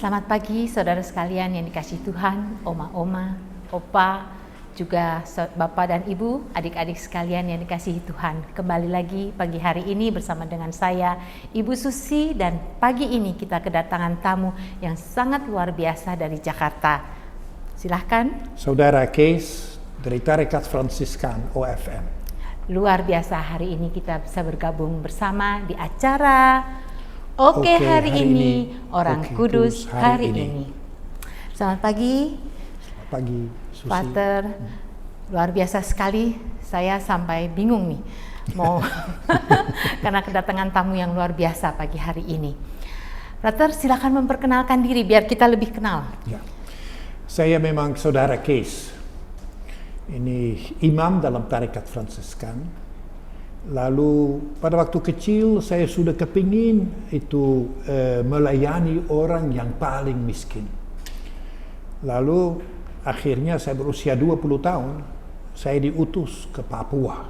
Selamat pagi saudara sekalian yang dikasihi Tuhan, oma-oma, opa, juga bapak dan ibu, adik-adik sekalian yang dikasihi Tuhan. Kembali lagi pagi hari ini bersama dengan saya, Ibu Susi, dan pagi ini kita kedatangan tamu yang sangat luar biasa dari Jakarta. Silahkan. Saudara Kees dari Tarekat Fransiskan OFM. Luar biasa, hari ini kita bisa bergabung bersama di acara Oke, hari ini, Orang Kudus hari ini. Selamat pagi. Selamat pagi, Susi. Pater, luar biasa sekali. Saya sampai bingung nih, mau karena kedatangan tamu yang luar biasa pagi hari ini. Pater, silakan memperkenalkan diri biar kita lebih kenal. Ya. Saya memang saudara Kees. Ini imam dalam Tarekat Fransiskan. Lalu pada waktu kecil saya sudah kepingin itu melayani orang yang paling miskin. Lalu akhirnya saya berusia 20 tahun, saya diutus ke Papua.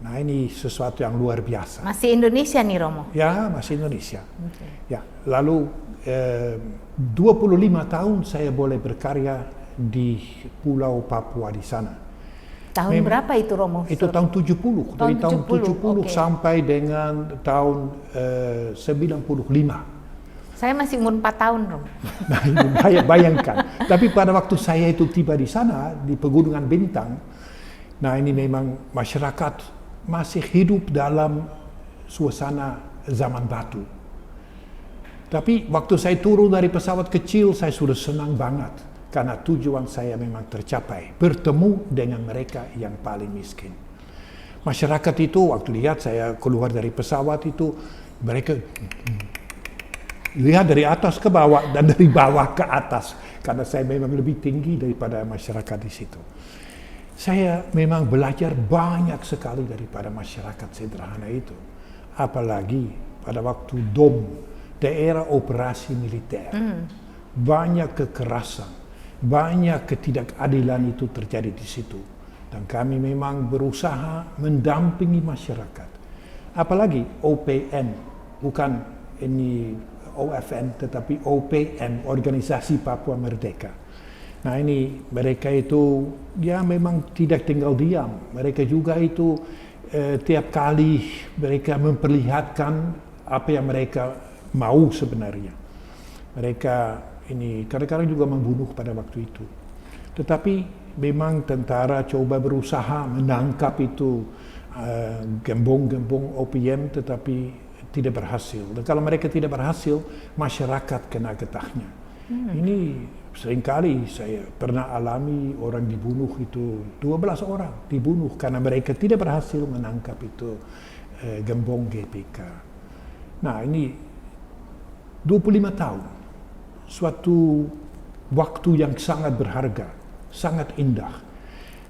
Nah, ini sesuatu yang luar biasa. Masih Indonesia nih, Romo? Ya, masih Indonesia. Okay. Ya, lalu 25 tahun saya boleh berkarya di Pulau Papua di sana. Tahun berapa itu, Romo? Itu tahun 70. Dari tahun 70 okay. sampai dengan tahun 95. Saya masih umur 4 tahun, Romo. Nah, bayangkan. Tapi pada waktu saya itu tiba di sana, di Pegunungan Bintang, nah ini memang masyarakat masih hidup dalam suasana zaman batu. Tapi waktu saya turun dari pesawat kecil, saya sudah senang banget. Karena tujuan saya memang tercapai, bertemu dengan mereka yang paling miskin. Masyarakat itu, waktu lihat saya keluar dari pesawat itu, mereka lihat dari atas ke bawah dan dari bawah ke atas. Karena saya memang lebih tinggi daripada masyarakat di situ. Saya memang belajar banyak sekali daripada masyarakat sederhana itu. Apalagi pada waktu DOM, daerah operasi militer. Banyak kekerasan. Banyak ketidakadilan itu terjadi di situ. Dan kami memang berusaha mendampingi masyarakat. Apalagi OPN, bukan ini OFN, tetapi OPN, Organisasi Papua Merdeka. Nah ini mereka itu ya memang tidak tinggal diam. Mereka juga itu tiap kali mereka memperlihatkan apa yang mereka mau sebenarnya. Mereka ini kadang-kadang juga membunuh pada waktu itu. Tetapi memang tentara coba berusaha menangkap itu gembong-gembong OPM, tetapi tidak berhasil. Dan kalau mereka tidak berhasil, masyarakat kena getahnya. Ini seringkali saya pernah alami orang dibunuh itu 12 orang dibunuh karena mereka tidak berhasil menangkap itu gembong GPK. Nah ini 25 tahun. Suatu waktu yang sangat berharga, sangat indah.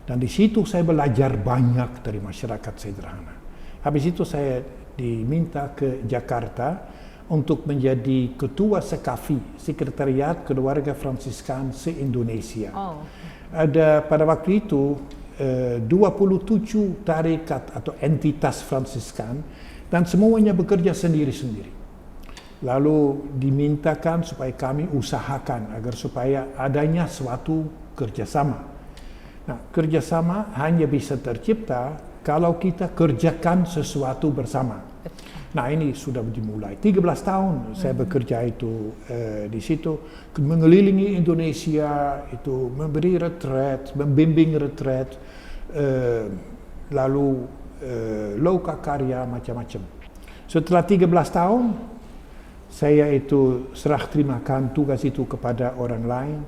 Dan di situ saya belajar banyak dari masyarakat sederhana. Habis itu saya diminta ke Jakarta untuk menjadi ketua SEKAFI, Sekretariat Keluarga Fransiskan se-Indonesia. Ada pada waktu itu 27 tarekat atau entitas Fransiskan dan semuanya bekerja sendiri-sendiri. Lalu dimintakan supaya kami usahakan agar supaya adanya suatu kerjasama. Nah, kerjasama hanya bisa tercipta kalau kita kerjakan sesuatu bersama. Nah, ini sudah dimulai. 13 tahun saya bekerja itu di situ, mengelilingi Indonesia, itu memberi retret, membimbing retret, lalu loka karya macam-macam. Setelah 13 tahun, saya itu serah terimakan tugas itu kepada orang lain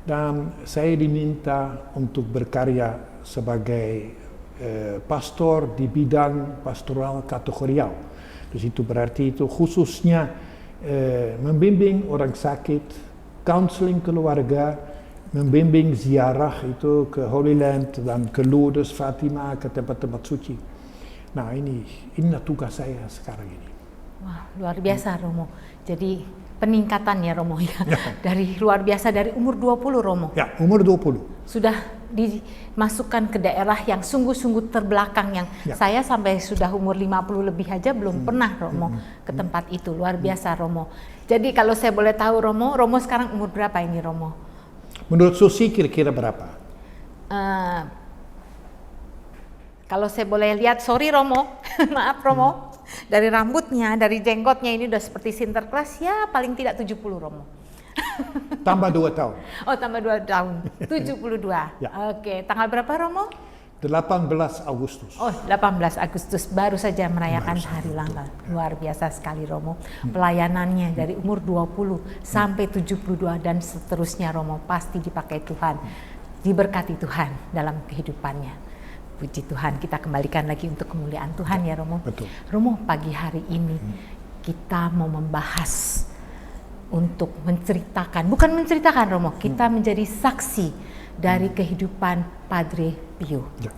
dan saya diminta untuk berkarya sebagai pastor di bidang pastoral kategorial. Di situ berarti itu khususnya membimbing orang sakit, counseling keluarga, membimbing ziarah itu ke Holy Land dan ke Lourdes, Fatima, ke tempat-tempat suci. Nah inilah tugas saya sekarang ini. Wah, luar biasa Romo. Jadi peningkatan ya Romo ya. Dari luar biasa dari umur 20 Romo. Ya, umur 20. Sudah dimasukkan ke daerah yang sungguh-sungguh terbelakang, yang saya sampai sudah umur 50 lebih aja belum pernah Romo ke tempat itu. Luar biasa Romo. Jadi kalau saya boleh tahu Romo sekarang umur berapa ini Romo? Menurut Susi kira-kira berapa? Kalau saya boleh lihat, sorry Romo, maaf Romo, dari rambutnya, dari jenggotnya ini udah seperti Sinterklas, ya paling tidak 70 Romo. Tambah 2 tahun. Oh, tambah 2 tahun, 72. Ya. Oke, tanggal berapa Romo? 18 Agustus. Oh, 18 Agustus, baru saja merayakan hari ulang tahun. Luar biasa sekali Romo. Pelayanannya dari umur 20 sampai 72 dan seterusnya Romo, pasti dipakai Tuhan. Diberkati Tuhan dalam kehidupannya. Puji Tuhan, kita kembalikan lagi untuk kemuliaan Tuhan ya Romo. Betul. Romo, pagi hari ini kita mau membahas untuk menceritakan, bukan menceritakan Romo, kita menjadi saksi dari kehidupan Padre Pio. Ya.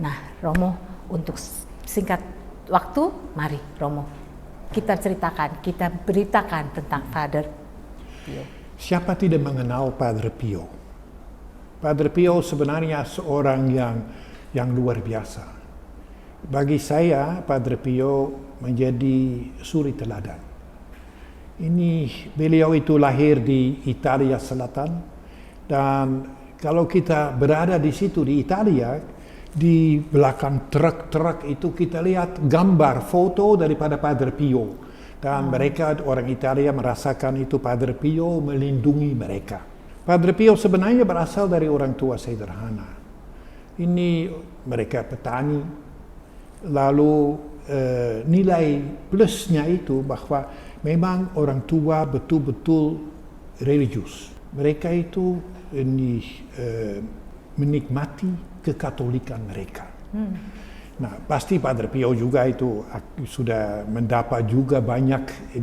Nah Romo, untuk singkat waktu, mari Romo, kita ceritakan, kita beritakan tentang Padre Pio. Siapa tidak mengenal Padre Pio? Padre Pio sebenarnya seorang yang luar biasa. Bagi saya, Padre Pio menjadi suri teladan. Beliau itu lahir di Italia Selatan, dan kalau kita berada di situ di Italia, di belakang truk-truk itu kita lihat gambar foto daripada Padre Pio, dan mereka orang Italia merasakan itu Padre Pio melindungi mereka. Padre Pio sebenarnya berasal dari orang tua sederhana. Mereka petani, lalu nilai plusnya itu bahwa memang orang tua betul-betul religius. Mereka itu menikmati kekatolikan mereka. Nah, pasti Padre Pio juga itu sudah mendapat juga banyak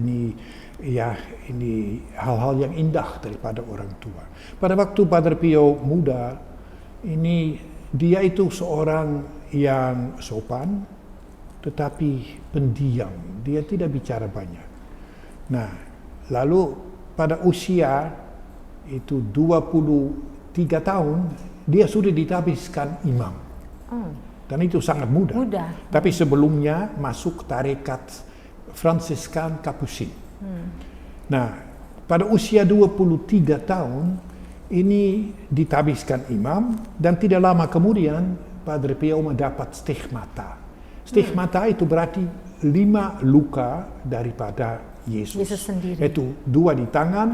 hal-hal yang indah daripada orang tua. Pada waktu Padre Pio muda, dia itu seorang yang sopan, tetapi pendiam. Dia tidak bicara banyak. Nah, lalu pada usia itu 23 tahun, dia sudah ditabiskan imam. Dan itu sangat muda. Tapi sebelumnya masuk tarekat Fransiskan Kapusin. Nah, pada usia 23 tahun, ini ditabiskan imam, dan tidak lama kemudian Padre Pio mendapat stigmata. Stigmata itu berarti 5 luka daripada Yesus sendiri. Itu 2 di tangan,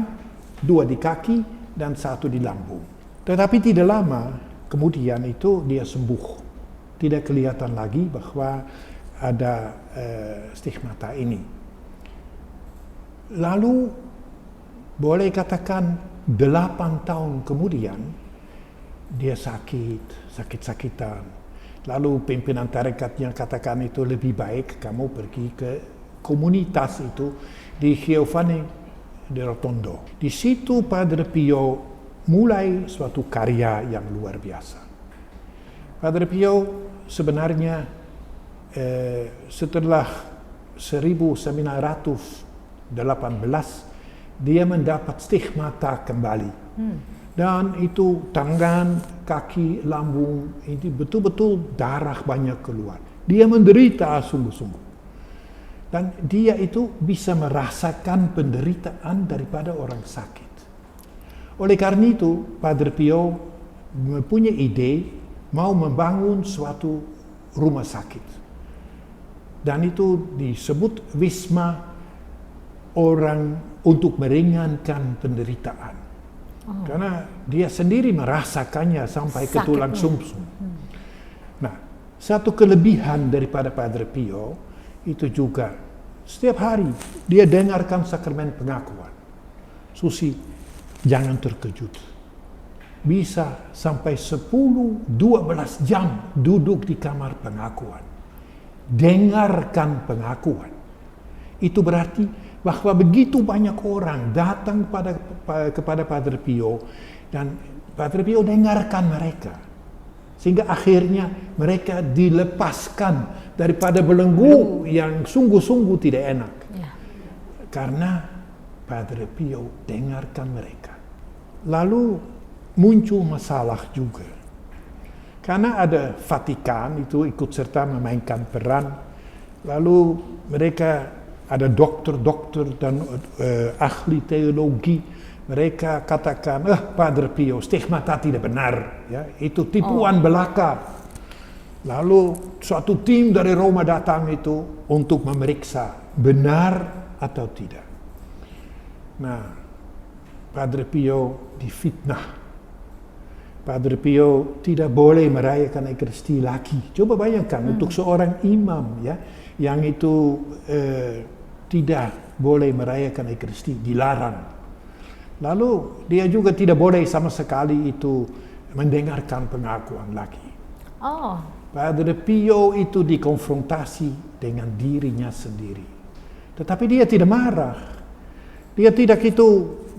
2 di kaki, dan 1 di lambung. Tetapi tidak lama kemudian itu dia sembuh. Tidak kelihatan lagi bahwa ada stigmata ini. Lalu boleh katakan 8 tahun kemudian dia sakit-sakitan. Lalu pimpinan tarekatnya katakan itu lebih baik kamu pergi ke komunitas itu di Giovanni di Rotondo. Di situ Padre Pio mulai suatu karya yang luar biasa. Padre Pio sebenarnya setelah 1918 dia mendapat stigmata kembali. Dan itu tangan, kaki, lambung, ini betul-betul darah banyak keluar. Dia menderita sungguh-sungguh. Dan dia itu bisa merasakan penderitaan daripada orang sakit. Oleh karena itu, Padre Pio mempunyai ide mau membangun suatu rumah sakit. Dan itu disebut Wisma orang untuk meringankan penderitaan. Karena dia sendiri merasakannya sampai ke tulang sumsum. Nah, satu kelebihan daripada Padre Pio itu juga setiap hari dia dengarkan sakramen pengakuan. Susi, jangan terkejut. Bisa sampai 10-12 jam duduk di kamar pengakuan. Dengarkan pengakuan. Itu berarti bahwa begitu banyak orang datang kepada Padre Pio, dan Padre Pio dengarkan mereka. Sehingga akhirnya mereka dilepaskan daripada belenggu yang sungguh-sungguh tidak enak. Karena Padre Pio dengarkan mereka. Lalu muncul masalah juga. Karena ada Vatikan itu ikut serta memainkan peran, lalu mereka ada dokter-dokter dan ahli teologi, mereka katakan, Padre Pio, stigmata tidak benar, ya, itu tipuan belaka. Lalu suatu tim dari Roma datang itu untuk memeriksa benar atau tidak. Nah, Padre Pio difitnah. Padre Pio tidak boleh merayakan Ekaristi lagi. Coba bayangkan untuk seorang imam, ya, yang itu tidak boleh merayakan Ekaristi, dilarang. Lalu dia juga tidak boleh sama sekali itu mendengarkan pengakuan lagi. Padre Pio itu dikonfrontasi dengan dirinya sendiri. Tetapi dia tidak marah. Dia tidak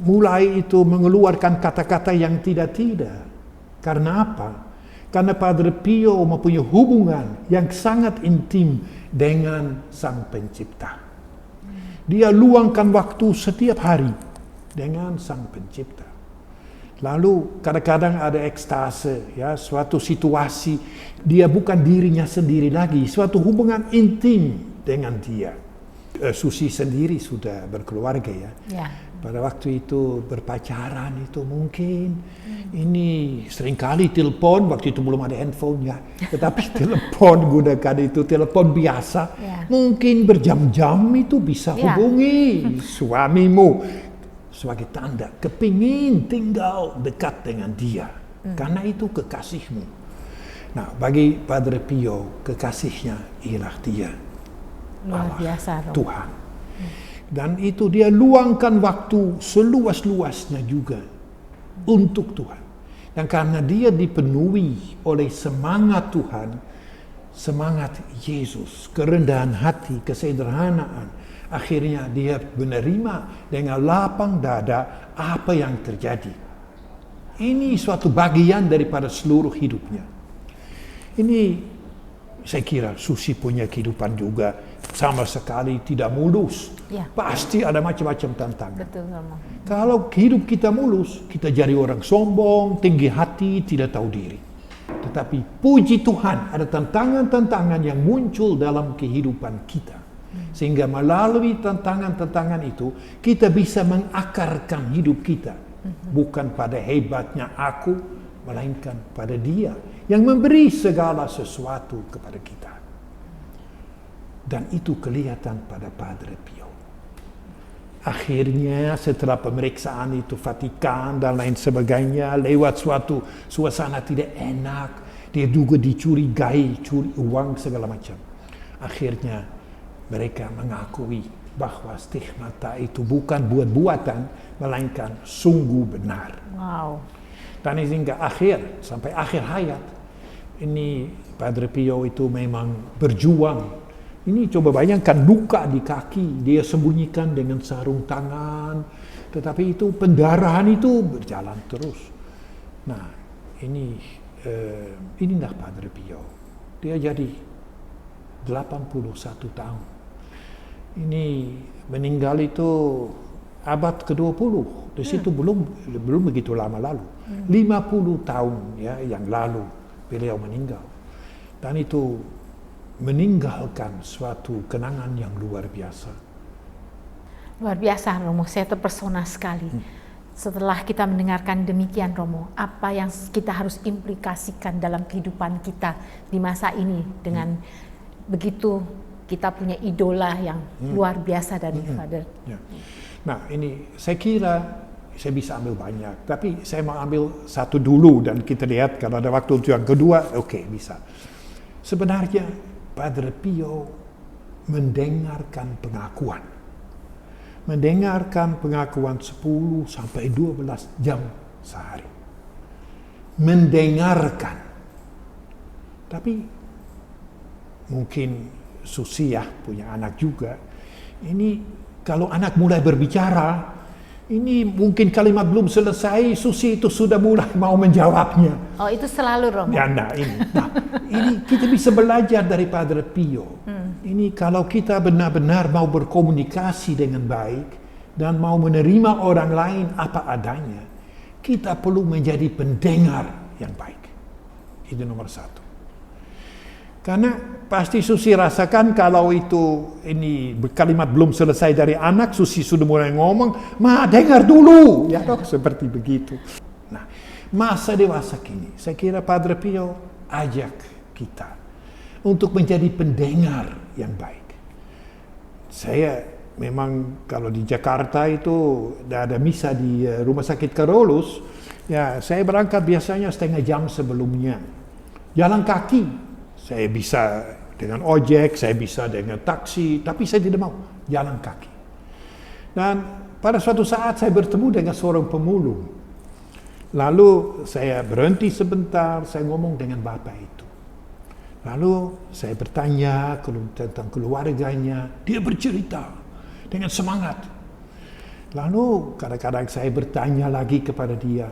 mulai mengeluarkan kata-kata yang tidak. Karena apa? Karena Padre Pio mempunyai hubungan yang sangat intim dengan Sang Pencipta. Dia luangkan waktu setiap hari dengan Sang Pencipta. Lalu kadang-kadang ada ekstase, ya, suatu situasi dia bukan dirinya sendiri lagi, suatu hubungan intim dengan dia. Susi sendiri sudah berkeluarga, ya. Pada waktu itu berpacaran itu mungkin ini seringkali telepon, waktu itu belum ada handphone, ya, tetapi telepon gunakan itu telepon biasa, mungkin berjam-jam itu bisa hubungi suamimu sebagai tanda kepingin tinggal dekat dengan dia, karena itu kekasihmu. Nah, bagi Padre Pio kekasihnya ialah dia, luar biasa, Tuhan. Dan itu dia luangkan waktu seluas-luasnya juga untuk Tuhan. Dan karena dia dipenuhi oleh semangat Tuhan, semangat Yesus, kerendahan hati, kesederhanaan, akhirnya dia menerima dengan lapang dada apa yang terjadi. Ini suatu bagian daripada seluruh hidupnya. Ini saya kira Susi punya kehidupan juga sama sekali tidak mulus. Pasti ada macam-macam tantangan. Betul, Romo. Kalau hidup kita mulus, kita jadi orang sombong, tinggi hati, tidak tahu diri. Tetapi puji Tuhan, ada tantangan-tantangan yang muncul dalam kehidupan kita. Sehingga melalui tantangan-tantangan itu, kita bisa mengakarkan hidup kita. Bukan pada hebatnya aku, melainkan pada Dia yang memberi segala sesuatu kepada kita. Dan itu kelihatan pada Padre Pio. Akhirnya setelah pemeriksaan itu Vatikan dan lain sebagainya, lewat suatu suasana tidak enak, dia juga dicurigai, curi uang segala macam. Akhirnya mereka mengakui bahwa stigmata itu bukan buat-buatan, melainkan sungguh benar. Dan hingga sampai akhir hayat, ini Padre Pio itu memang berjuang. Ini coba bayangkan luka di kaki, dia sembunyikan dengan sarung tangan, tetapi itu pendarahan itu berjalan terus. Nah, inilah Padre Pio. Dia jadi 81 tahun. Ini meninggal itu abad ke-20. Di situ belum begitu lama lalu. 50 tahun, ya, yang lalu beliau meninggal. Dan itu meninggalkan suatu kenangan yang luar biasa. Luar biasa, Romo. Saya terpesona sekali. Setelah kita mendengarkan demikian, Romo, apa yang kita harus implikasikan dalam kehidupan kita di masa ini dengan begitu kita punya idola yang luar biasa dari Father. Nah, ini saya kira saya bisa ambil banyak, tapi saya mau ambil satu dulu dan kita lihat kalau ada waktu untuk yang kedua, oke, bisa. Sebenarnya Padre Pio mendengarkan pengakuan. Mendengarkan pengakuan 10 sampai 12 jam sehari. Mendengarkan. Tapi mungkin Susi, ya, punya anak juga. Ini kalau anak mulai berbicara, ini mungkin kalimat belum selesai, Susi itu sudah mulai mau menjawabnya. Oh, itu selalu, Romo. Ya, ini kita bisa belajar dari Padre Pio. Ini kalau kita benar-benar mau berkomunikasi dengan baik dan mau menerima orang lain apa adanya, kita perlu menjadi pendengar yang baik. itu nomor satu. Karena pasti Susi rasakan kalau ini kalimat belum selesai dari anak, Susi sudah mulai ngomong, ma dengar dulu, ya toh seperti begitu. Nah, masa dewasa kini, saya kira Padre Pio ajak kita untuk menjadi pendengar yang baik. Saya memang kalau di Jakarta itu ada misa di Rumah Sakit Carolus, ya saya berangkat biasanya setengah jam sebelumnya. Jalan kaki. Saya bisa dengan ojek, saya bisa dengan taksi, tapi saya tidak mau jalan kaki. Dan pada suatu saat saya bertemu dengan seorang pemulung. Lalu saya berhenti sebentar, saya ngomong dengan bapak itu. Lalu saya bertanya tentang keluarganya, dia bercerita dengan semangat. Lalu kadang-kadang saya bertanya lagi kepada dia,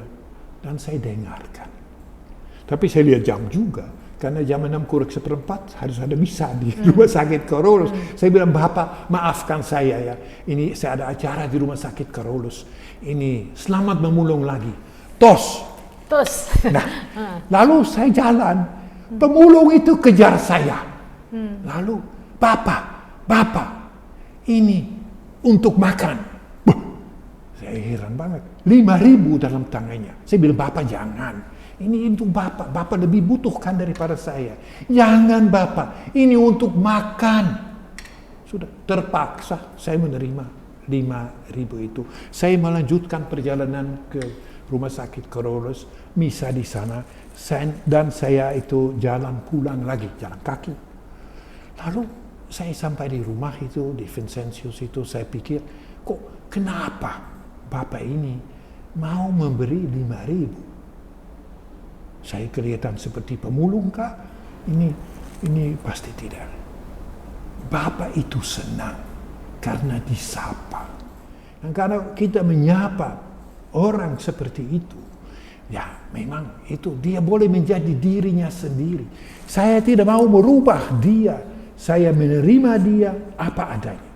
dan saya dengarkan. Tapi saya lihat jam juga. Karena jam 6:04 harus ada misa di Rumah Sakit Carolus. Saya bilang, Bapak maafkan saya ya. Ini saya ada acara di Rumah Sakit Carolus. Ini selamat memulung lagi. Tos. Nah, lalu saya jalan. Pemulung itu kejar saya. Lalu, Bapak, ini untuk makan. Saya heran banget. 5.000 dalam tangannya. Saya bilang, Bapak jangan. Ini untuk Bapak lebih butuhkan daripada saya. Jangan Bapak, ini untuk makan. Sudah terpaksa saya menerima 5.000 itu. Saya melanjutkan perjalanan ke Rumah Sakit Carolus, misa di sana, dan saya itu jalan pulang lagi, jalan kaki. Lalu saya sampai di rumah itu, di Vincentius itu, saya pikir, kok kenapa Bapak ini mau memberi 5.000? Saya kelihatan seperti pemulung kah? Ini pasti tidak. Bapak itu senang karena disapa. Dan karena kita menyapa orang seperti itu, ya memang itu dia boleh menjadi dirinya sendiri. Saya tidak mau merubah dia. Saya menerima dia apa adanya.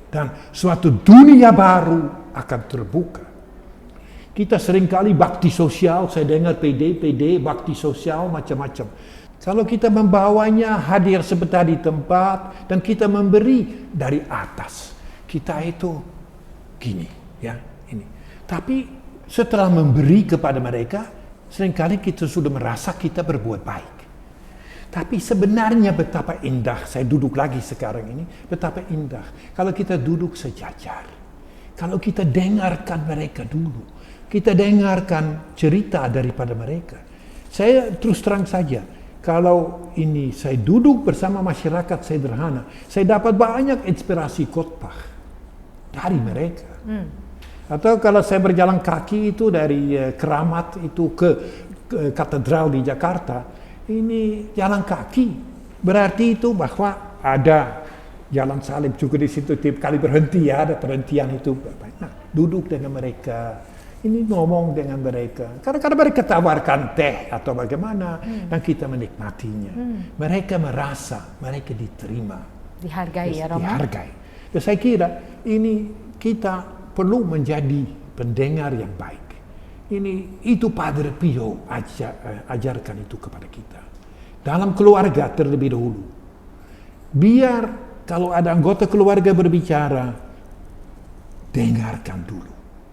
Dan suatu dunia baru akan terbuka. Kita seringkali bakti sosial, saya dengar PD, bakti sosial macam-macam. Kalau kita membawanya hadir sebentar di tempat dan kita memberi dari atas, kita itu gini, ya ini. Tapi setelah memberi kepada mereka, seringkali kita sudah merasa kita berbuat baik. Tapi sebenarnya betapa indah, saya duduk lagi sekarang ini, betapa indah kalau kita duduk sejajar. Kalau kita dengarkan mereka dulu. Kita dengarkan cerita daripada mereka. Saya terus terang saja, kalau ini saya duduk bersama masyarakat sederhana, saya dapat banyak inspirasi khotbah dari mereka. Atau kalau saya berjalan kaki itu dari Keramat itu ke katedral di Jakarta, ini jalan kaki. Berarti itu bahwa ada jalan salib juga di situ, tiap kali berhenti ya, ada perhentian itu. Nah, duduk dengan mereka. Ini ngomong dengan mereka. Kadang-kadang mereka tawarkan teh atau bagaimana. Dan kita menikmatinya. Mereka merasa, mereka diterima. Dihargai ya Romo? Dihargai. Dan saya kira ini kita perlu menjadi pendengar yang baik. Itu Padre Pio ajarkan itu kepada kita. Dalam keluarga terlebih dahulu. Biar kalau ada anggota keluarga berbicara, dengarkan dulu.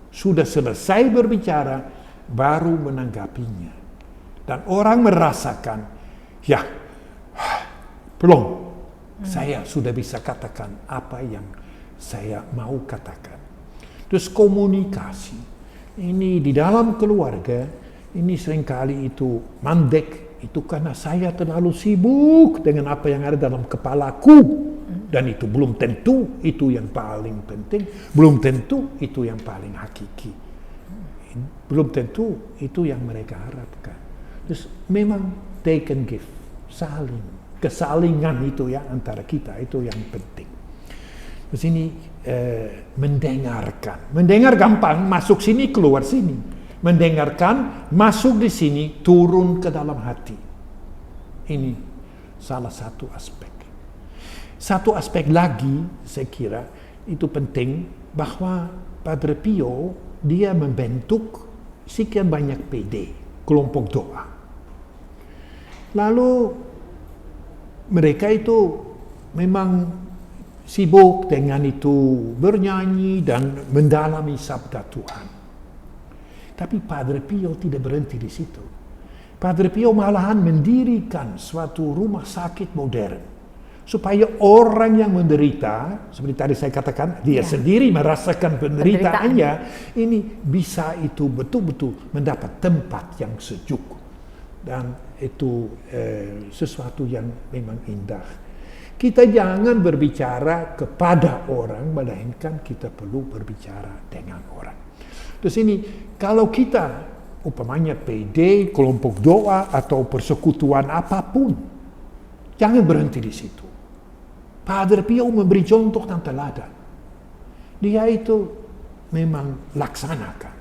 Sudah selesai berbicara, baru menanggapinya. Dan orang merasakan, ya, belum. Saya sudah bisa katakan apa yang saya mau katakan. Terus komunikasi. Ini di dalam keluarga, ini seringkali itu mandek. Itu karena saya terlalu sibuk dengan apa yang ada dalam kepalaku. Dan itu belum tentu itu yang paling penting, belum tentu itu yang paling hakiki, belum tentu itu yang mereka harapkan. Terus memang take and give, kesalingan itu ya antara kita itu yang penting. Terus ini mendengar gampang, masuk sini keluar sini, mendengarkan masuk di sini turun ke dalam hati. Ini salah satu aspek. Satu aspek lagi saya kira itu penting bahwa Padre Pio dia membentuk sekian banyak PD, kelompok doa. Lalu mereka itu memang sibuk dengan itu, bernyanyi dan mendalami sabda Tuhan. Tapi Padre Pio tidak berhenti di situ. Padre Pio malahan mendirikan suatu rumah sakit modern, supaya orang yang menderita, seperti tadi saya katakan, dia sendiri merasakan penderitaannya, ini bisa itu betul-betul mendapat tempat yang sejuk. Dan itu sesuatu yang memang indah. Kita jangan berbicara kepada orang, melainkan kita perlu berbicara dengan orang. Terus ini, kalau kita umpamanya PD, kelompok doa, atau persekutuan apapun, jangan berhenti di situ. Padre Pio memberi contoh dan teladan. Dia itu memang laksanakan.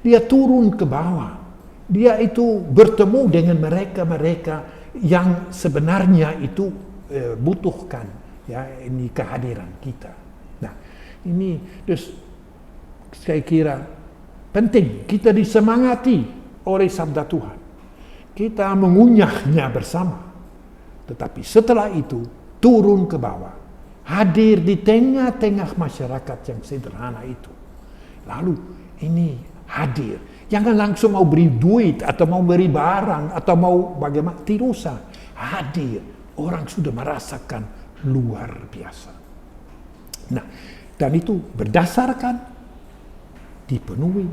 Dia turun ke bawah. Dia itu bertemu dengan mereka-mereka yang sebenarnya itu butuhkan ini kehadiran kita. Nah, ini terus saya kira penting kita disemangati oleh sabda Tuhan. Kita mengunyahnya bersama. Tetapi setelah itu turun ke bawah, hadir di tengah-tengah masyarakat yang sederhana itu. Lalu ini hadir. Jangan langsung mau beri duit atau mau beri barang atau mau bagaimana. Tidak usah. Hadir. Orang sudah merasakan luar biasa. Nah, dan itu berdasarkan dipenuhi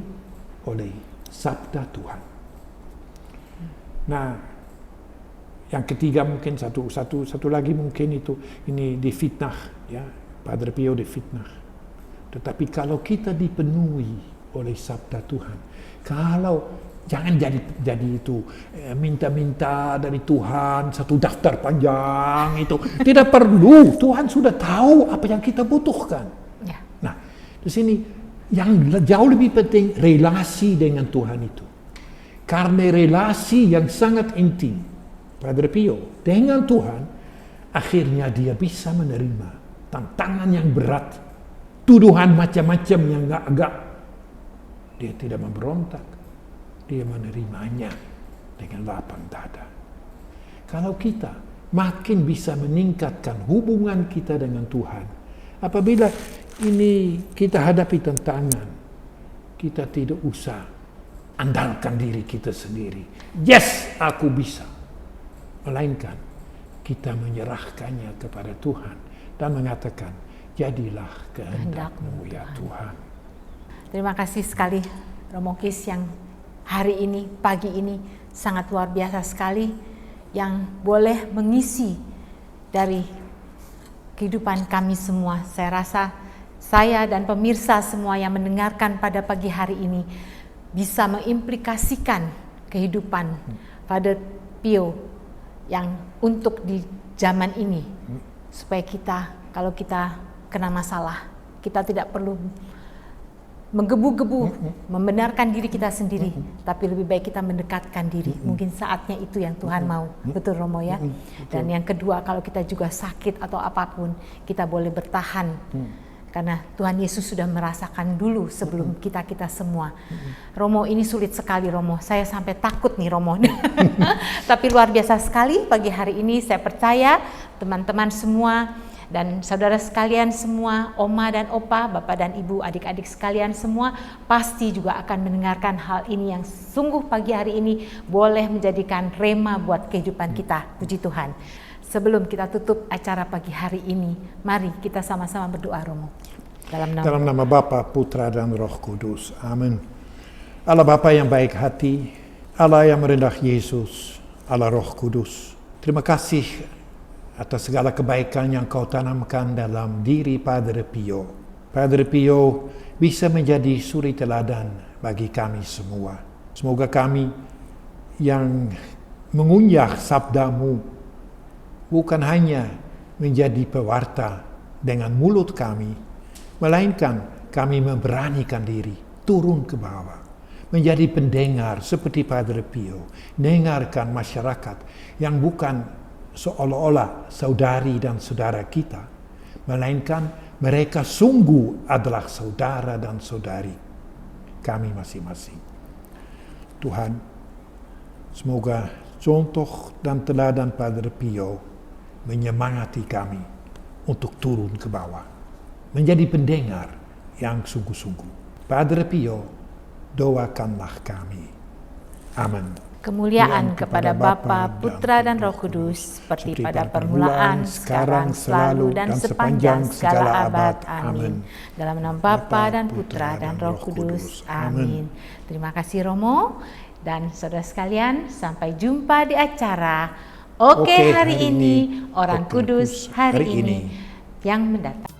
oleh sabda Tuhan. Nah, yang ketiga mungkin satu lagi mungkin itu ini difitnah, ya, Padre Pio difitnah. Tetapi kalau kita dipenuhi oleh sabda Tuhan, kalau jangan jadi itu minta-minta dari Tuhan satu daftar panjang itu tidak perlu. Tuhan sudah tahu apa yang kita butuhkan. Ya. Nah, di sini yang jauh lebih penting relasi dengan Tuhan itu. Karena relasi yang sangat intim Padre Pio dengan Tuhan, akhirnya dia bisa menerima tantangan yang berat, tuduhan macam-macam yang agak. Dia tidak memberontak, dia menerimanya dengan lapang dada. Kalau kita makin bisa meningkatkan hubungan kita dengan Tuhan, apabila ini kita hadapi tantangan, kita tidak usah andalkan diri kita sendiri. Yes, aku bisa. Melainkan kita menyerahkannya kepada Tuhan dan mengatakan, jadilah kehendak-Mu ya Tuhan. Terima kasih sekali Romo Kis yang hari ini, pagi ini sangat luar biasa sekali yang boleh mengisi dari kehidupan kami semua. Saya rasa saya dan pemirsa semua yang mendengarkan pada pagi hari ini bisa mengimplikasikan kehidupan Padre Pio yang untuk di zaman ini, supaya kita, kalau kita kena masalah, kita tidak perlu menggebu-gebu membenarkan diri kita sendiri, tapi lebih baik kita mendekatkan diri. Mungkin saatnya itu yang Tuhan mau. Betul Romo ya. Dan yang kedua, kalau kita juga sakit atau apapun, kita boleh bertahan. Karena Tuhan Yesus sudah merasakan dulu sebelum kita semua. Romo, ini sulit sekali Romo. Saya sampai takut nih Romo. Tapi luar biasa sekali pagi hari ini. Saya percaya teman-teman semua dan saudara sekalian semua, Oma dan Opa, Bapak dan Ibu, adik-adik sekalian semua pasti juga akan mendengarkan hal ini yang sungguh pagi hari ini boleh menjadikan rema buat kehidupan kita. Puji Tuhan. Sebelum kita tutup acara pagi hari ini, mari kita sama-sama berdoa Romo. Dalam nama Bapa, Putra dan Roh Kudus. Amin. Allah Bapa yang baik hati, Allah yang merendah Yesus, Allah Roh Kudus. Terima kasih atas segala kebaikan yang Kau tanamkan dalam diri Padre Pio. Padre Pio bisa menjadi suri teladan bagi kami semua. Semoga kami yang mengunyah sabda-Mu bukan hanya menjadi pewarta dengan mulut kami, melainkan kami memberanikan diri, turun ke bawah, menjadi pendengar seperti Padre Pio, dengarkan masyarakat yang bukan seolah-olah saudari dan saudara kita, melainkan mereka sungguh adalah saudara dan saudari kami masing-masing. Tuhan, semoga contoh dan teladan Padre Pio menyemangati kami untuk turun ke bawah, menjadi pendengar yang sungguh-sungguh. Padre Pio, doakanlah kami. Amin. Kemuliaan kepada Bapa, Putra dan Roh Kudus, seperti pada permulaan, sekarang, selalu, dan sepanjang segala abad. Amin. Dalam nama Bapa dan Putra dan Roh Kudus. Amin. Terima kasih Romo dan saudara sekalian. Sampai jumpa di acara Oke hari ini, Orang Kudus hari ini yang mendatang.